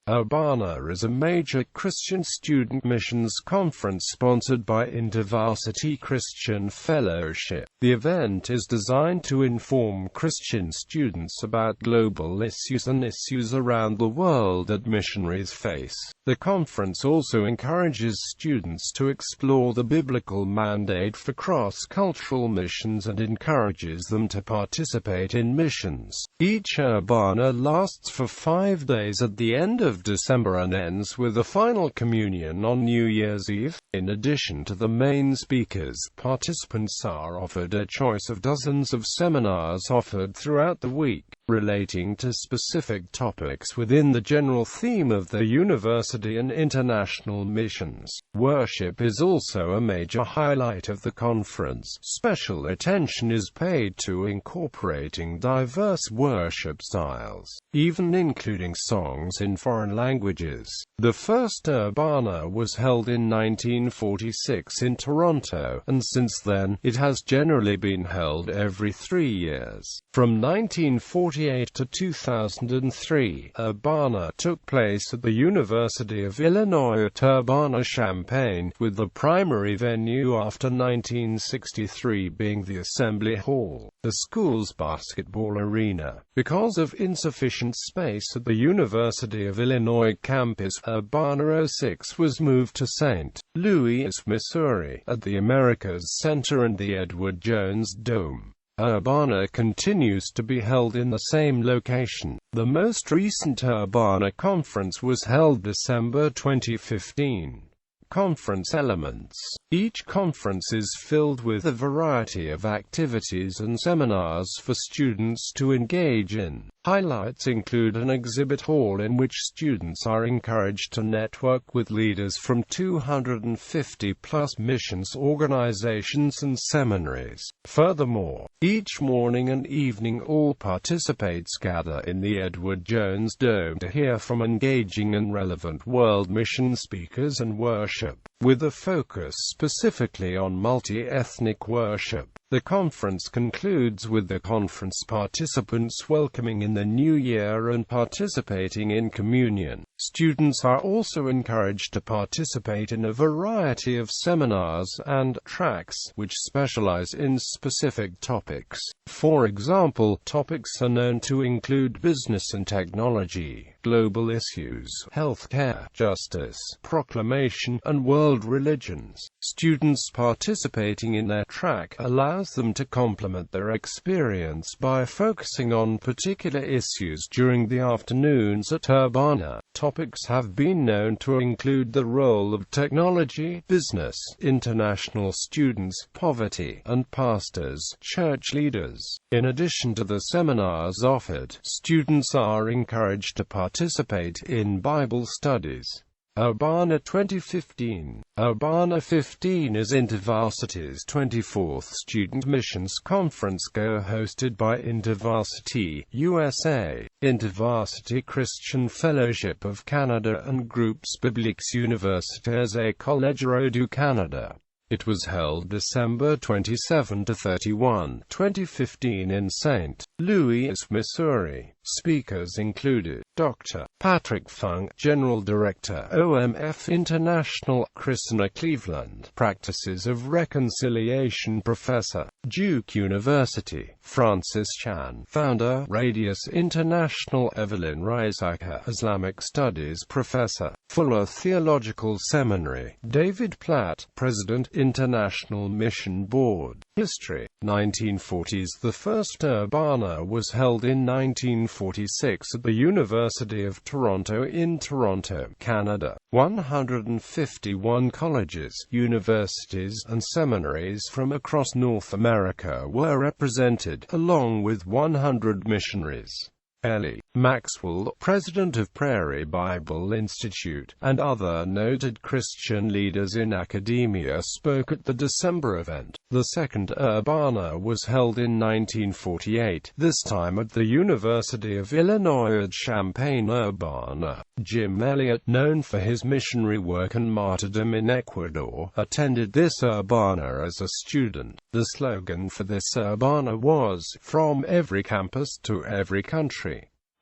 Urbana is a major Christian student missions conference sponsored by InterVarsity Christian Fellowship. The event is designed to inform Christian students about global issues and issues around the world that missionaries face. The conference also encourages students to explore the biblical mandate for cross-cultural missions and encourages them to participate in missions. Each Urbana lasts for 5 days at the end of December and ends with a final communion on New Year's Eve. In addition to the main speakers, participants are offered a choice of dozens of seminars offered throughout the week, relating to specific topics within the general theme of the university and international missions. Worship is also a major highlight of the conference. Special attention is paid to incorporating diverse worship styles, even including songs in foreign languages. The first Urbana was held in 1946 in Toronto, and since then, it has generally been held every 3 years. From 1948 to 2003, Urbana took place at the University of Illinois at Urbana-Champaign, with the primary venue after 1963 being the Assembly Hall, the school's basketball arena. Because of insufficient space at the University of Illinois campus, Urbana 06 was moved to St. Louis, Missouri, at the Americas Center and the Edward Jones Dome. Urbana continues to be held in the same location. The most recent Urbana conference was held December 2015. Conference elements. Each conference is filled with a variety of activities and seminars for students to engage in. Highlights include an exhibit hall in which students are encouraged to network with leaders from 250-plus missions organizations and seminaries. Furthermore, each morning and evening all participants gather in the Edward Jones Dome to hear from engaging and relevant world mission speakers and worship, with a focus specifically on multi-ethnic worship. The conference concludes with the conference participants welcoming in the new year and participating in communion. Students are also encouraged to participate in a variety of seminars and tracks which specialize in specific topics. For example, topics are known to include business and technology, global issues, healthcare, justice, proclamation, and world religions. Students participating in their track allows them to complement their experience by focusing on particular issues during the afternoons at Urbana. Topics have been known to include the role of technology, business, international students, poverty, and pastors, church leaders. In addition to the seminars offered, students are encouraged to participate in Bible studies. Urbana 2015. Urbana 15 is InterVarsity's 24th Student Missions Conference co-hosted by InterVarsity, USA, InterVarsity Christian Fellowship of Canada and Groupes Bibliques Universitaires et Collèges du Canada. It was held December 27 to 31, 2015 in St. Louis, Missouri. Speakers included Dr. Patrick Fung, General Director, OMF International; Christina Cleveland, Practices of Reconciliation Professor, Duke University; Francis Chan, Founder, Radius International; Evelyn Reisaker, Islamic Studies Professor, Fuller Theological Seminary; David Platt, President, International Mission Board. History. 1940s. The first Urbana was held in 1946 at the University of Toronto in Toronto, Canada. 151 colleges, universities, and seminaries from across North America were represented, along with 100 missionaries. Ellie Maxwell, president of Prairie Bible Institute, and other noted Christian leaders in academia spoke at the December event. The second Urbana was held in 1948, this time at the University of Illinois at Champaign-Urbana. Jim Elliot, known for his missionary work and martyrdom in Ecuador, attended this Urbana as a student. The slogan for this Urbana was, "From every campus to every country."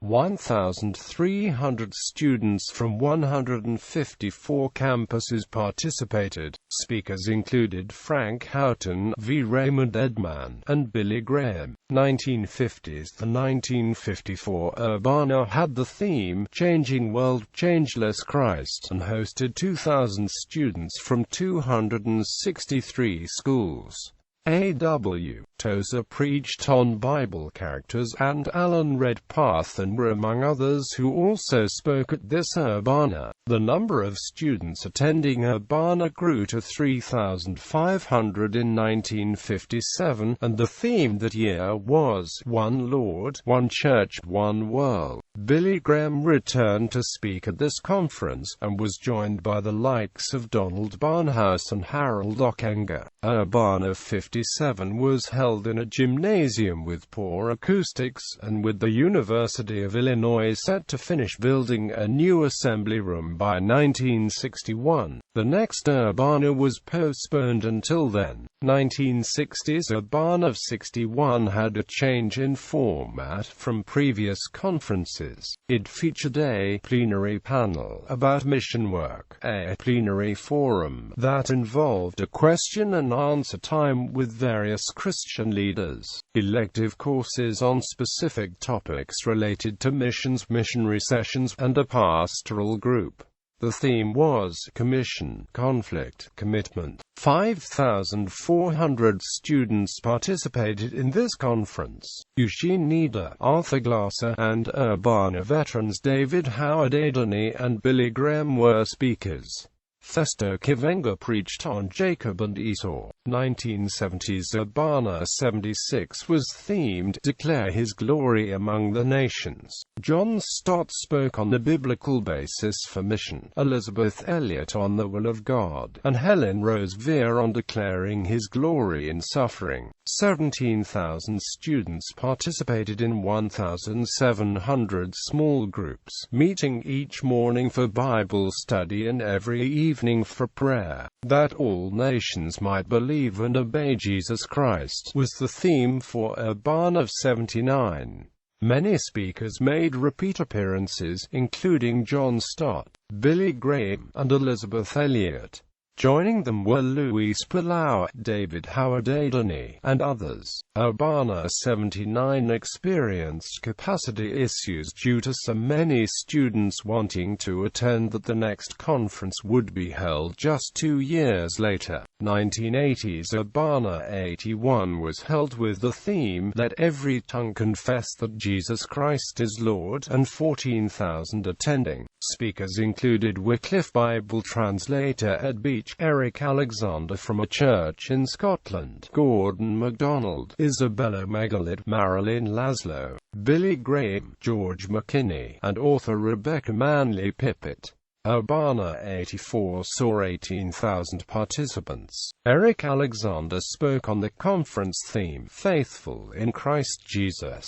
1,300 students from 154 campuses participated. Speakers included Frank Houghton, V. Raymond Edman, and Billy Graham. 1950s. The 1954 Urbana had the theme, Changing World, Changeless Christ, and hosted 2,000 students from 263 schools. A.W. Tozer preached on Bible characters, and Alan Redpath were among others who also spoke at this Urbana. The number of students attending Urbana grew to 3,500 in 1957, and the theme that year was One Lord, One Church, One World. Billy Graham returned to speak at this conference, and was joined by the likes of Donald Barnhouse and Harold Ockenga. Urbana 57 was held in a gymnasium with poor acoustics, and with the University of Illinois set to finish building a new assembly room by 1961. The next Urbana was postponed until then. 1960s Urbana 61 had a change in format from previous conferences. It featured a plenary panel about mission work, a plenary forum that involved a question and answer time with various Christian leaders, elective courses on specific topics related to missions, missionary sessions, and a pastoral group. The theme was Commission, Conflict, Commitment. 5,400 students participated in this conference. Eugene Nida, Arthur Glasser, and Urbana veterans David Howard Adonai and Billy Graham were speakers. Festo Kivenga preached on Jacob and Esau. 1970s Urbana 76 was themed, Declare His Glory Among the Nations. John Stott spoke on the biblical basis for mission, Elizabeth Elliot on the will of God, and Helen Rose Veer on declaring His glory in suffering. 17,000 students participated in 1,700 small groups, meeting each morning for Bible study and every evening for prayer. That all nations might believe and obey Jesus Christ was the theme for Urbana 79. Many speakers made repeat appearances, including John Stott, Billy Graham, and Elizabeth Elliot. Joining them were Luis Palau, David Howard Adonai, and others. Urbana 79 experienced capacity issues due to so many students wanting to attend that the next conference would be held just 2 years later. 1980s Urbana 81 was held with the theme, Let Every Tongue Confess That Jesus Christ is Lord, and 14,000 attending. Speakers included Wycliffe Bible translator Ed Beach, Eric Alexander from a church in Scotland, Gordon MacDonald, Isabella Megalid, Marilyn Laszlo, Billy Graham, George McKinney, and author Rebecca Manley Pippett. Urbana 84 saw 18,000 participants. Eric Alexander spoke on the conference theme, Faithful in Christ Jesus.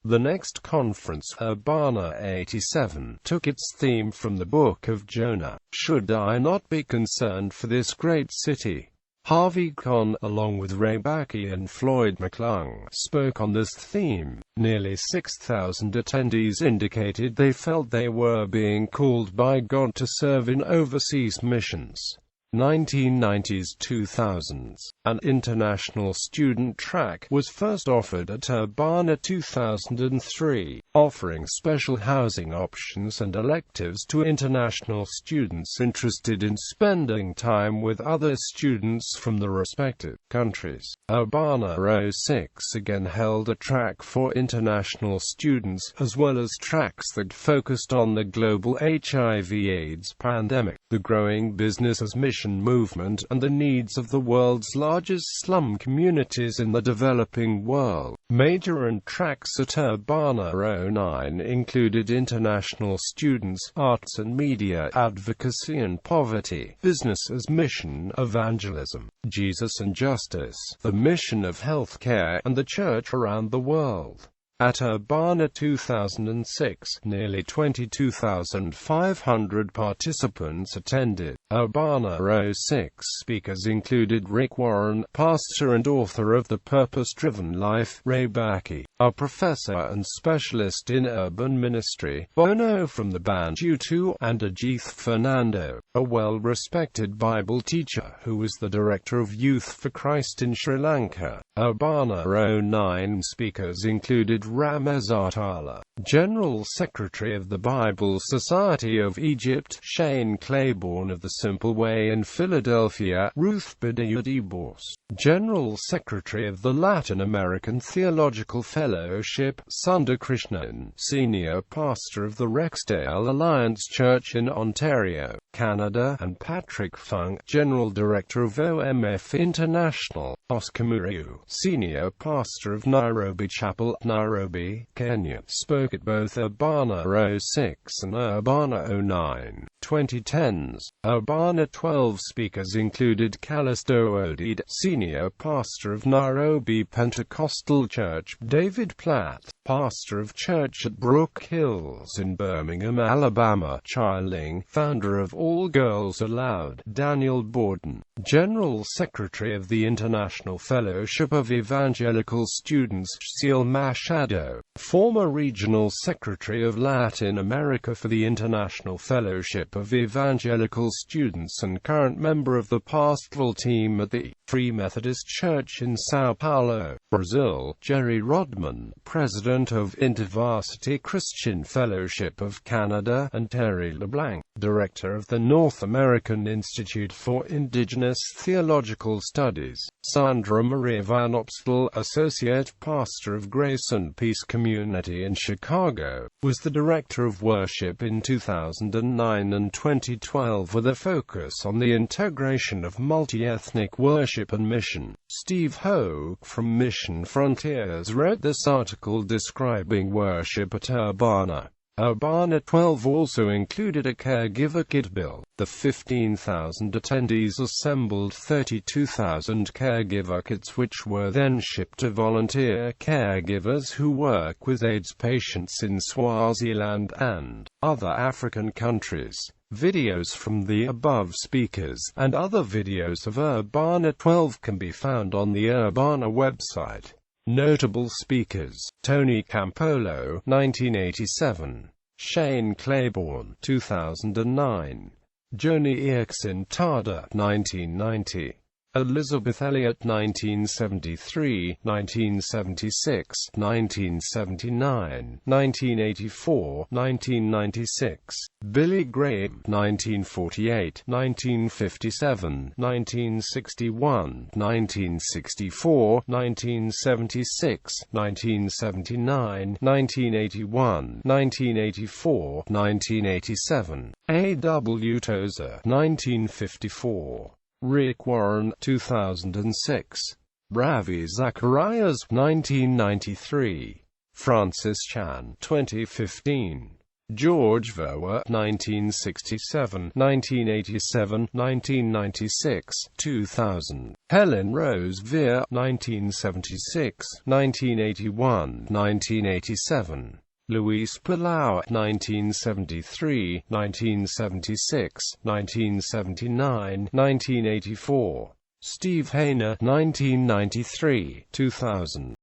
The next conference, Urbana 87, took its theme from the Book of Jonah. Should I not be concerned for this great city? Harvey Conn, along with Ray Backey and Floyd McClung, spoke on this theme. Nearly 6,000 attendees indicated they felt they were being called by God to serve in overseas missions. 1990s-2000s. An international student track was first offered at Urbana 2003, offering special housing options and electives to international students interested in spending time with other students from the respective countries. Urbana 06 again held a track for international students, as well as tracks that focused on the global HIV/AIDS pandemic, the growing business as mission movement, and the needs of the world's largest slum communities in the developing world. Major and tracks at Urbana 09 included international students, arts and media, advocacy and poverty, business as mission, evangelism, Jesus and justice, the mission of healthcare, and the church around the world. At Urbana 2006, nearly 22,500 participants attended. Urbana 06 speakers included Rick Warren, pastor and author of The Purpose-Driven Life; Ray Backey, a professor and specialist in urban ministry; Bono from the band U2; and Ajith Fernando, a well-respected Bible teacher who was the director of Youth for Christ in Sri Lanka. Urbana 09 speakers included Ramez Atala, General Secretary of the Bible Society of Egypt; Shane Claiborne of the Simple Way in Philadelphia; Ruth Bader Dibos, General Secretary of the Latin American Theological Fellowship; Sundar Krishnan, Senior Pastor of the Rexdale Alliance Church in Ontario, Canada; and Patrick Funk, General Director of OMF International; Oscar Muriu, Senior Pastor of Nairobi Chapel, Nairobi, Kenya, spoke at both Urbana 06 and Urbana 09. 2010s. Urbana 12 speakers included Callisto Odid, Senior Pastor of Nairobi Pentecostal Church; David Platt, Pastor of Church at Brook Hills in Birmingham, Alabama; Chiling, founder of All Girls Aloud; Daniel Borden, General Secretary of the International Fellowship of Evangelical Students; Cecile Machado, former Regional Secretary of Latin America for the International Fellowship of Evangelical Students and current member of the pastoral team at the Free Methodist Church in São Paulo, Brazil; Jerry Rodman, President of InterVarsity Christian Fellowship of Canada; and Terry LeBlanc, Director of the North American Institute for Indigenous Theological Studies; Sandra Maria Van Opstal, Associate Pastor of Grace and Peace Community in Chicago, was the Director of Worship in 2009 and 2012 with a focus on the integration of multi-ethnic worship and mission. Steve Hoke from Mission Frontiers wrote this article describing worship at Urbana. Urbana 12 also included a caregiver kit bill. The 15,000 attendees assembled 32,000 caregiver kits which were then shipped to volunteer caregivers who work with AIDS patients in Swaziland and other African countries. Videos from the above speakers and other videos of Urbana 12 can be found on the Urbana website. Notable speakers: Tony Campolo, 1987; Shane Claiborne, 2009; Joni Eareckson Tada, 1990; Elizabeth Elliot, 1973, 1976, 1979, 1984, 1996; Billy Graham, 1948, 1957, 1961, 1964, 1976, 1979, 1981, 1984, 1987; A.W. Tozer, 1954; Rick Warren, 2006; Ravi Zacharias, 1993; Francis Chan, 2015; George Verwer, 1967, 1987, 1996, 2000; Helen Rose Veer, 1976, 1981, 1987; Luis Palau, 1973, 1976, 1979, 1984; Steve Hayner, 1993, 2000.